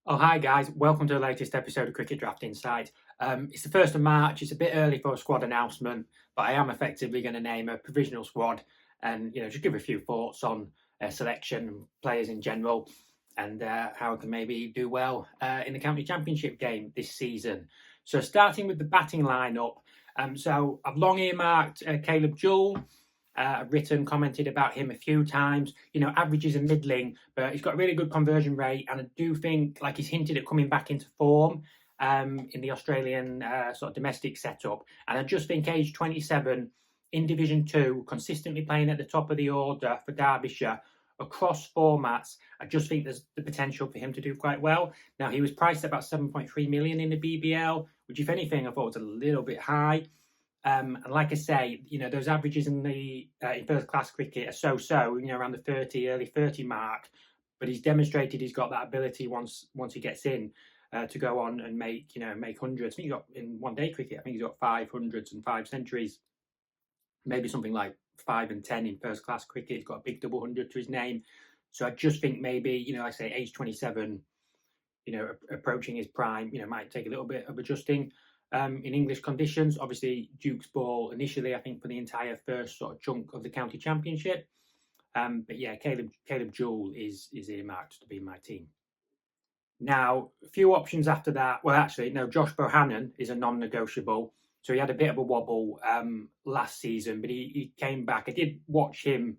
Oh, hi guys. Welcome to the latest episode of Cricket Draft Insight. It's the 1st of March. It's a bit early for a squad announcement, but I am effectively going to name a provisional squad and, just give a few thoughts on selection and players in general and how I can maybe do well in the county championship game this season. So starting with the batting lineup. So I've long earmarked Caleb Jewell. I've commented about him a few times. Averages are middling, but he's got a really good conversion rate, and I do think, like he's hinted at coming back into form in the Australian sort of domestic setup. And I just think age 27 in Division 2, consistently playing at the top of the order for Derbyshire across formats, I just think there's the potential for him to do quite well. Now, he was priced at about 7.3 million in the BBL, which, if anything, I thought was a little bit high. And like I say, those averages in the in first class cricket are so, around the 30, early 30 mark. But he's demonstrated he's got that ability once he gets in to go on and make hundreds. I think he's got in one day cricket. I think he's got 500s and 5 centuries, maybe something like 5 and 10 in first class cricket. He's got a big double hundred to his name. So I just think maybe like I say, age 27, approaching his prime, might take a little bit of adjusting. In English conditions, obviously Duke's ball initially, I think, for the entire first sort of chunk of the county championship. But yeah, Caleb Jewell is earmarked to be my team. Now, a few options after that. Well, actually, no, Josh Bohannon is a non-negotiable. So he had a bit of a wobble last season, but he came back. I did watch him,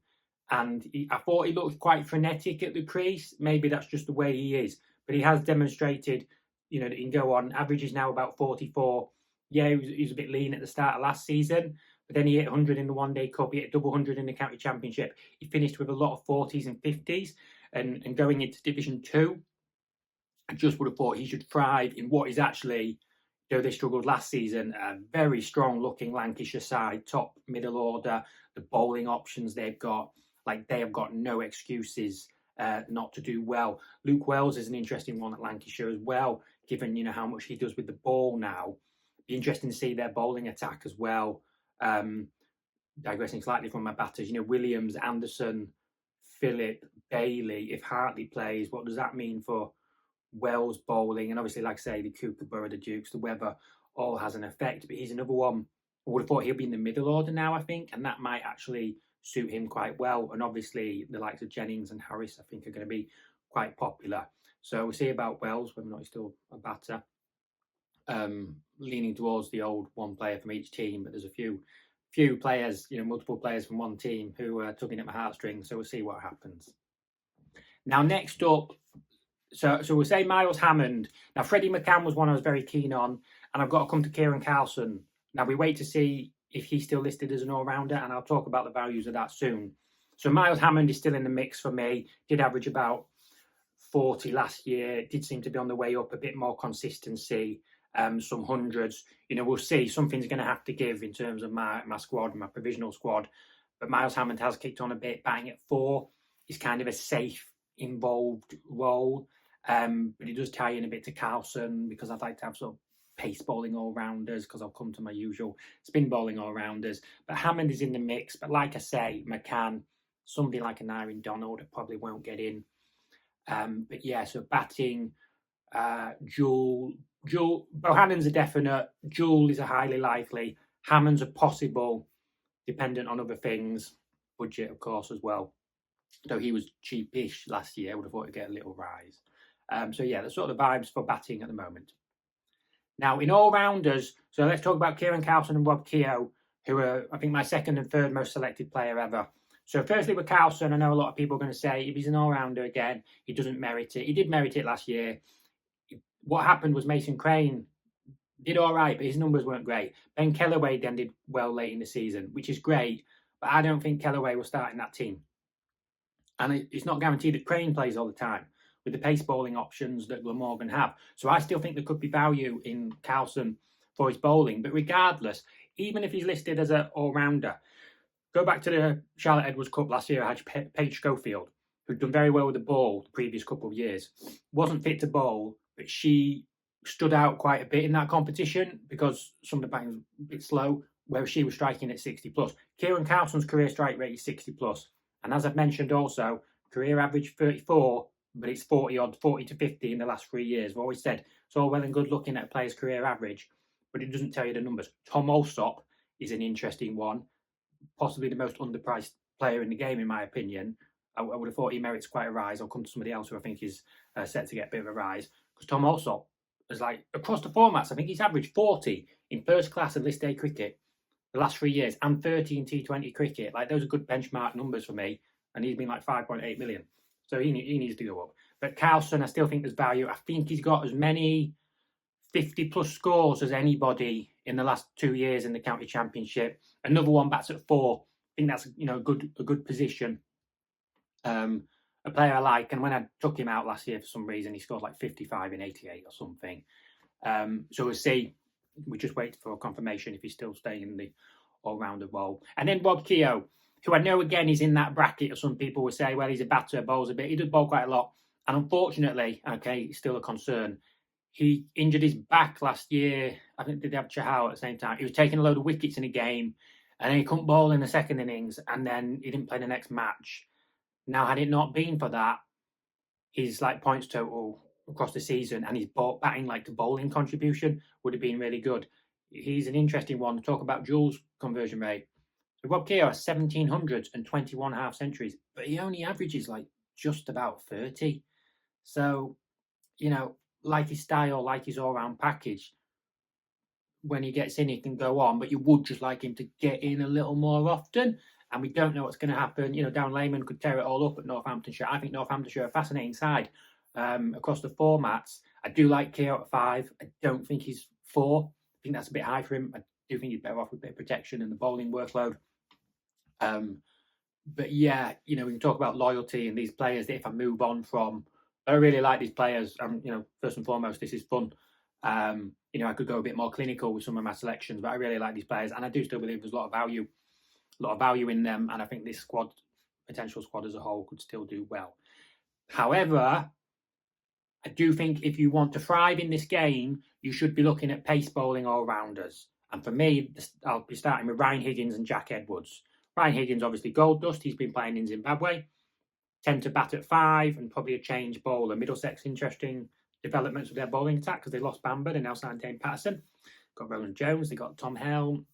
and I thought he looked quite frenetic at the crease. Maybe that's just the way he is, but he has demonstrated, that he can go on. Average is now about 44. Yeah, he was a bit lean at the start of last season, but then he hit 100 in the One Day Cup. He hit double 100 in the county championship. He finished with a lot of 40s and 50s, and going into Division 2. I just would have thought he should thrive in what is actually, though they struggled last season, a very strong looking Lancashire side, top middle order. The bowling options they've got, like they have got no excuses not to do well. Luke Wells is an interesting one at Lancashire as well, given how much he does with the ball now. Be interesting to see their bowling attack as well. Digressing slightly from my batters, Williams, Anderson, Phillip, Bailey. If Hartley plays, what does that mean for Wells bowling? And obviously, like I say, the Kookaburra, the Dukes, the Weather all has an effect. But he's another one. I would have thought he'll be in the middle order now, I think, and that might actually suit him quite well. And obviously, the likes of Jennings and Harris, I think, are going to be quite popular. So we'll see about Wells, whether or not he's still a batter. Leaning towards the old one player from each team, but there's a few players, multiple players from one team who are tugging at my heartstrings. So we'll see what happens. Now, next up, so we'll say Miles Hammond. Now, Freddie McCann was one I was very keen on, and I've got to come to Kieran Carlson. Now, we wait to see if he's still listed as an all-rounder, and I'll talk about the values of that soon. So Miles Hammond is still in the mix for me. Did average about 40 last year. Did seem to be on the way up, a bit more consistency, some hundreds. We'll see. Something's going to have to give in terms of my squad, my provisional squad. But Miles Hammond has kicked on a bit, batting at 4. He's kind of a safe, involved role. But he does tie in a bit to Carlson because I'd like to have sort of pace bowling all-rounders, because I'll come to my usual spin bowling all-rounders. But Hammond is in the mix. But like I say, McCann, somebody like an Irene Donald probably won't get in. But yeah, so batting, Jewell, Bohannon's a definite. Jewell is a highly likely. Hammond's a possible, dependent on other things. Budget, of course, as well. Though he was cheapish last year, I would have thought he'd get a little rise. So yeah, the sort of vibes for batting at the moment. Now, in all-rounders, so let's talk about Kieran Carlson and Rob Keogh, who are, I think, my second and third most selected player ever. So firstly, with Carlson, I know a lot of people are going to say, if he's an all-rounder again, he doesn't merit it. He did merit it last year. What happened was Mason Crane did all right, but his numbers weren't great. Ben Kellaway then did well late in the season, which is great, but I don't think Kellaway will start in that team. And it's not guaranteed that Crane plays all the time with the pace bowling options that Glamorgan have. So I still think there could be value in Carlson for his bowling. But regardless, even if he's listed as an all-rounder, go back to the Charlotte Edwards Cup last year. I had Paige Schofield, who'd done very well with the ball the previous couple of years. Wasn't fit to bowl, but she stood out quite a bit in that competition because some of the batting was a bit slow, whereas she was striking at 60 plus. Kieran Carlson's career strike rate is 60 plus. And as I've mentioned also, career average 34, but it's 40 to 50 in the last 3 years. I've always said it's all well and good looking at a player's career average, but it doesn't tell you the numbers. Tom Alsop is an interesting one, possibly the most underpriced player in the game, in my opinion. I would have thought he merits quite a rise. I'll come to somebody else who I think is set to get a bit of a rise, because Tom Alsop is like, across the formats, I think he's averaged 40 in first class and list A cricket the last 3 years and 30 in T20 cricket. Like, those are good benchmark numbers for me, and he's been like 5.8 million. So he needs to go up. But Carlson, I still think there's value. I think he's got as many 50 plus scores as anybody in the last 2 years in the county championship. Another one bats at 4. I think that's a good position. A player I like, and when I took him out last year for some reason, he scored like 55 in 88 or something. So we'll see. We just wait for confirmation if he's still staying in the all-rounder role. And then Rob Keogh, who I know again is in that bracket of some people would say, well, he's a batter, bowls a bit. He does bowl quite a lot. And unfortunately, it's still a concern. He injured his back last year. I think they have Chahal at the same time. He was taking a load of wickets in a game, and then he couldn't bowl in the second innings, and then he didn't play the next match. Now, had it not been for that, his points total across the season and his batting to bowling contribution would have been really good. He's an interesting one to talk about. Jules conversion rate. So Rob Keogh has 1,700 and 21 half centuries, but he only averages just about 30. So, like his style, like his all-round package, when he gets in, he can go on, but you would just like him to get in a little more often. And we don't know what's going to happen. Darren Lehmann could tear it all up at Northamptonshire. I think Northamptonshire are a fascinating side across the formats. I do like Keogh at 5. I don't think he's 4. I think that's a bit high for him. I do think he's better off with a bit of protection and the bowling workload. But yeah, we can talk about loyalty and these players that if I move on from, I really like these players. First and foremost, this is fun. I could go a bit more clinical with some of my selections, but I really like these players, and I do still believe there's a lot of value in them, and I think this potential squad as a whole could still do well. However, I do think if you want to thrive in this game, you should be looking at pace bowling all-rounders. And for me, I'll be starting with Ryan Higgins and Jack Edwards. Ryan Higgins, obviously gold dust. He's been playing in Zimbabwe. Tend to bat at 5 and probably a change bowler. Middlesex, interesting developments with their bowling attack because they lost Bamber. They now signed Dane Patterson. Got Roland Jones. They got Tom Helm.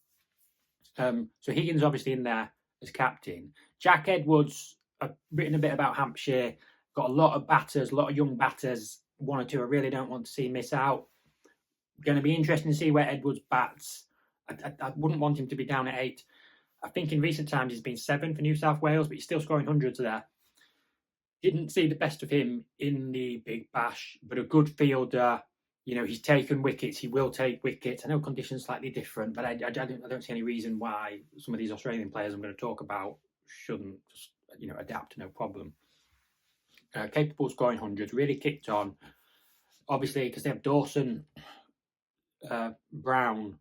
So Higgins obviously in there as captain. Jack Edwards, I've written a bit about Hampshire. Got a lot of batters, a lot of young batters. 1 or 2 I really don't want to see miss out. Going to be interesting to see where Edwards bats. I wouldn't want him to be down at 8. I think in recent times he's been 7 for New South Wales, but he's still scoring hundreds there. Didn't see the best of him in the Big Bash, but a good fielder. He's taken wickets. He will take wickets. I know conditions slightly different, but I don't see any reason why some of these Australian players I'm going to talk about shouldn't just, adapt, no problem. Capable of scoring hundreds, really kicked on. Obviously, because they have Dawson Brown.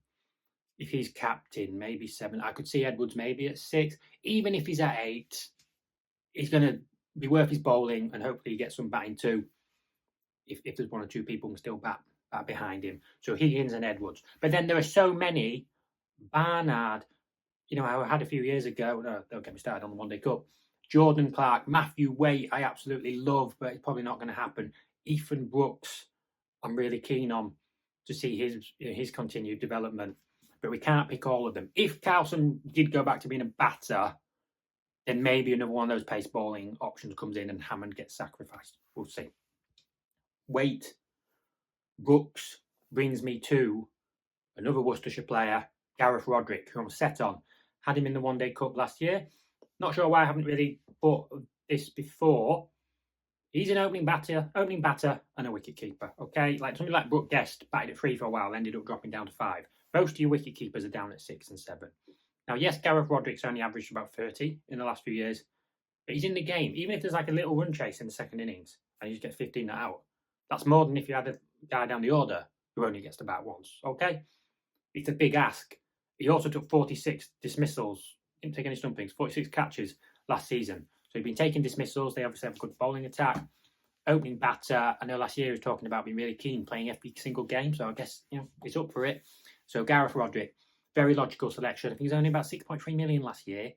If he's captain, maybe 7. I could see Edwards maybe at 6. Even if he's at 8, he's going to be worth his bowling, and hopefully he gets some batting too. If there's 1 or 2 people who can still bat behind him. So Higgins and Edwards. But then there are so many. Barnard, I had a few years ago. No, don't get me started on the One Day Cup. Jordan Clark, Matthew Waite, I absolutely love, but it's probably not going to happen. Ethan Brooks, I'm really keen on to see his continued development. But we can't pick all of them. If Carlson did go back to being a batter, then maybe another one of those pace bowling options comes in and Hammond gets sacrificed. We'll see. Waite, Brooks brings me to another Worcestershire player, Gareth Roderick, who I'm set on. Had him in the One Day Cup last year. Not sure why I haven't really thought of this before. He's an opening batter and a wicket keeper. Okay, somebody like Brooke Guest batted at 3 for a while, ended up dropping down to 5. Most of your wicket keepers are down at 6 and 7. Now, yes, Gareth Roderick's only averaged about 30 in the last few years, but he's in the game. Even if there's a little run chase in the second innings and he just gets 15 not out, that's more than if you had a guy down the order who only gets to bat once. Okay, it's a big ask. He also took 46 dismissals. Didn't take any stumpings. 46 catches last season. So he's been taking dismissals. They obviously have a good bowling attack. Opening batter. I know last year he was talking about being really keen playing every single game. So I guess he's up for it. So Gareth Roderick, very logical selection. I think he's only about 6.3 million last year.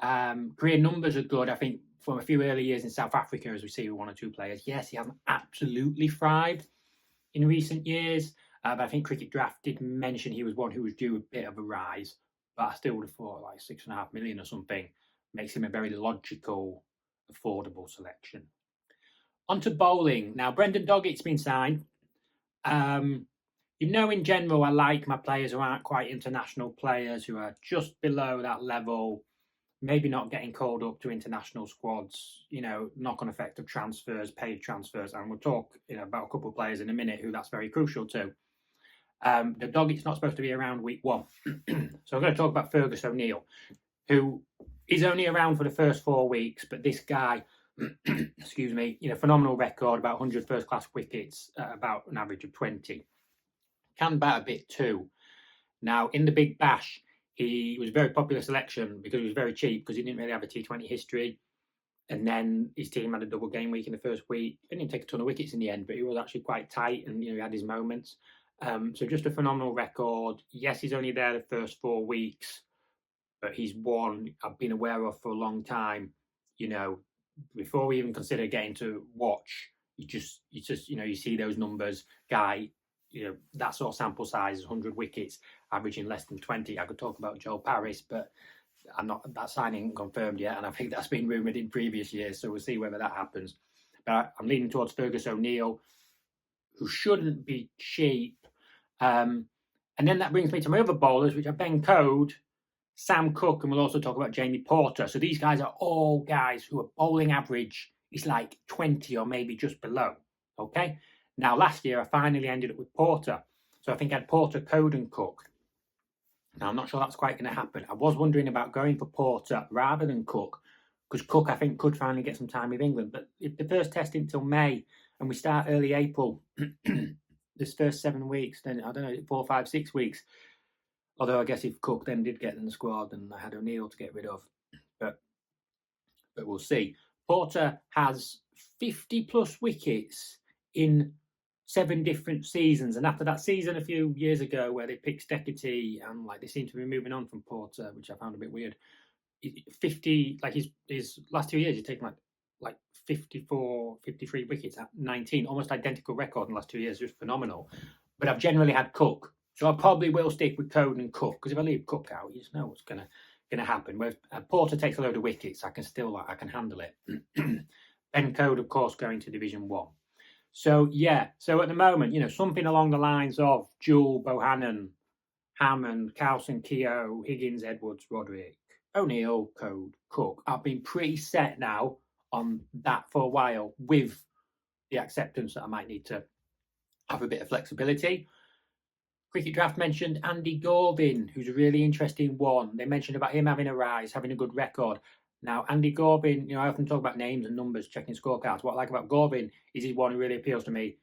Career numbers are good. I think from a few early years in South Africa, as we see with 1 or 2 players, yes, he hasn't absolutely thrived in recent years, but I think Cricket Draft did mention he was one who was due a bit of a rise. But I still would have thought like 6.5 million or something makes him a very logical, affordable selection. On to bowling. Now, Brendan Doggett's been signed. In general, I like my players who aren't quite international players, who are just below that level, maybe not getting called up to international squads, knock-on effect of transfers, paid transfers. And we'll talk about a couple of players in a minute who that's very crucial to. The Doggett's not supposed to be around week 1. So I'm going to talk about Fergus O'Neill, who is only around for the first 4 weeks, but this guy, excuse me, phenomenal record, about 100 first-class wickets, about an average of 20. Can bat a bit too. Now, in the Big Bash, he was a very popular selection because he was very cheap, because he didn't really have a T20 history. And then his team had a double game week in the first week. He didn't take a ton of wickets in the end, but he was actually quite tight, and he had his moments. So just a phenomenal record. Yes, he's only there the first 4 weeks, but he's one I've been aware of for a long time. Before we even consider getting to watch, you see those numbers, guy. That sort of sample size, 100 wickets, averaging less than 20. I could talk about Joe Paris, but that signing confirmed yet, and I think that's been rumoured in previous years, so we'll see whether that happens. But I'm leaning towards Fergus O'Neill, who shouldn't be cheap. And then that brings me to my other bowlers, which are Ben Code, Sam Cook, and we'll also talk about Jamie Porter. So these guys are all guys who are bowling average is like 20 or maybe just below. Okay? Now, last year, I finally ended up with Porter. So I think I had Porter, Code, and Cook. Now, I'm not sure that's quite going to happen. I was wondering about going for Porter rather than Cook, because Cook, I think, could finally get some time with England. But if the first test until May, and we start early April, this first 7 weeks, then, I don't know, 4, 5, 6 weeks. Although I guess if Cook then did get in the squad, and I had O'Neill to get rid of. But we'll see. Porter has 50-plus wickets in 7 different seasons, and after that season a few years ago where they picked Steketee, and they seem to be moving on from Porter, which I found a bit weird. 50, his last 2 years, he's taken like 54, 53 wickets at 19, almost identical record in the last 2 years, just phenomenal. But I've generally had Cook, so I probably will stick with Code and Cook, because if I leave Cook out, you just know what's gonna happen. Whereas Porter takes a load of wickets, I can handle it. Ben Code, of course, going to Division 1. So at the moment, something along the lines of Jewell, Bohannon, Hammond, Carlson, Keogh, Higgins, Edwards, Roderick, O'Neill, Code, Cook. I've been pretty set now on that for a while, with the acceptance that I might need to have a bit of flexibility. Cricket Draft mentioned Andy Gorvin, who's a really interesting one. They mentioned about him having a rise, having a good record. Now, Andy Gorvin, I often talk about names and numbers, checking scorecards. What I like about Gorvin is he's one who really appeals to me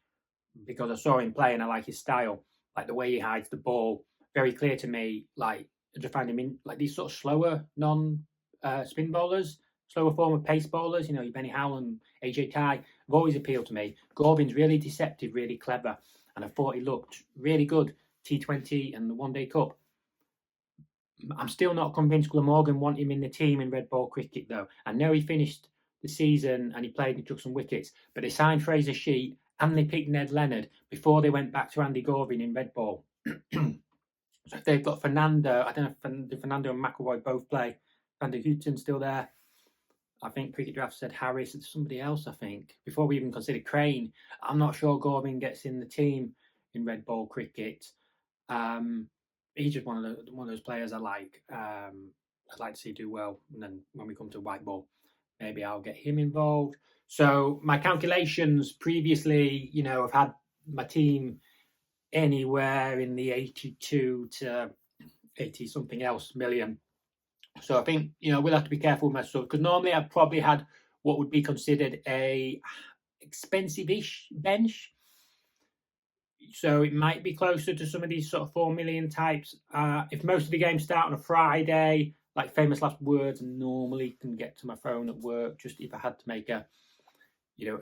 because I saw him play and I like his style, like the way he hides the ball. Very clear to me, I just find him in these sort of slower non-spin bowlers, slower form of pace bowlers, your Benny Howell and AJ Tye have always appealed to me. Gorvin's really deceptive, really clever, and I thought he looked really good, T20 and the One Day Cup. I'm still not convinced Glamorgan want him in the team in red ball cricket, though. I know he finished the season and he played and took some wickets, but they signed Fraser Sheet and they picked Ned Leonard before they went back to Andy Gorvin in red ball. So if they've got Fernando, I don't know if Fernando and McElroy both play. Van Houten's still there. I think Cricket Draft said Harris and somebody else, I think. Before we even consider Crane, I'm not sure Gorvin gets in the team in red ball cricket. He's just one of those players I like. I'd like to see do well, and then when we come to white ball, maybe I'll get him involved. So my calculations previously, I've had my team anywhere in the 82 to 80 something else million. So I think we'll have to be careful with my stuff, because normally I've probably had what would be considered a expensive-ish bench. So it might be closer to some of these sort of 4 million types. If most of the games start on a Friday, like famous last words, normally can get to my phone at work, just if I had to make an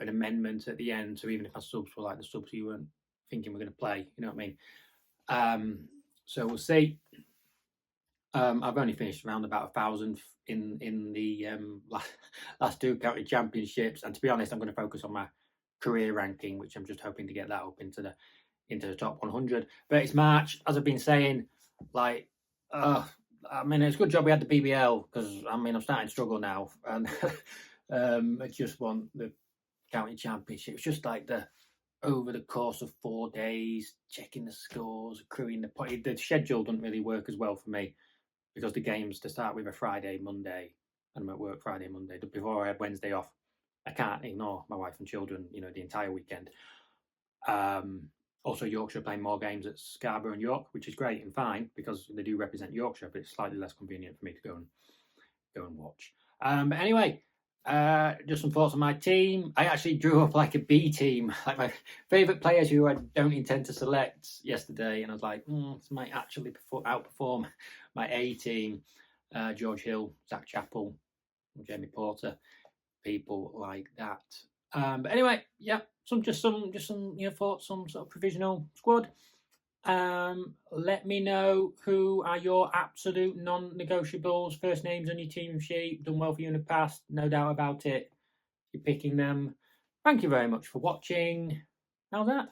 amendment at the end. So even if my subs were like the subs you weren't thinking we're going to play, you know what I mean? So we'll see. I've only finished around about 1,000 in the last two county championships, and to be honest, I'm going to focus on my career ranking, which I'm just hoping to get that up into the top 100. But it's March, as I've been saying. Like, I mean, it's a good job we had the BBL, because I mean I'm starting to struggle now, and I just want the county championship. It's just like over the course of 4 days, checking the scores, accruing the point. The schedule doesn't really work as well for me, because the games to start with are Friday, Monday, and I'm at work Friday, Monday. Before I had Wednesday off, I can't ignore my wife and children, the entire weekend. Also, Yorkshire playing more games at Scarborough and York, which is great and fine because they do represent Yorkshire, but it's slightly less convenient for me to go and watch. But anyway, just some thoughts on my team. I actually drew up like a B team, like my favourite players who I don't intend to select yesterday, and I was like, this might actually outperform my A team. George Hill, Zach Chappell, Jamie Porter, people like that. But anyway, yeah, some thoughts on sort of provisional squad. Let me know who are your absolute non-negotiables, first names on your team sheet. Done well for you in the past, no doubt about it. You're picking them. Thank you very much for watching. How's that?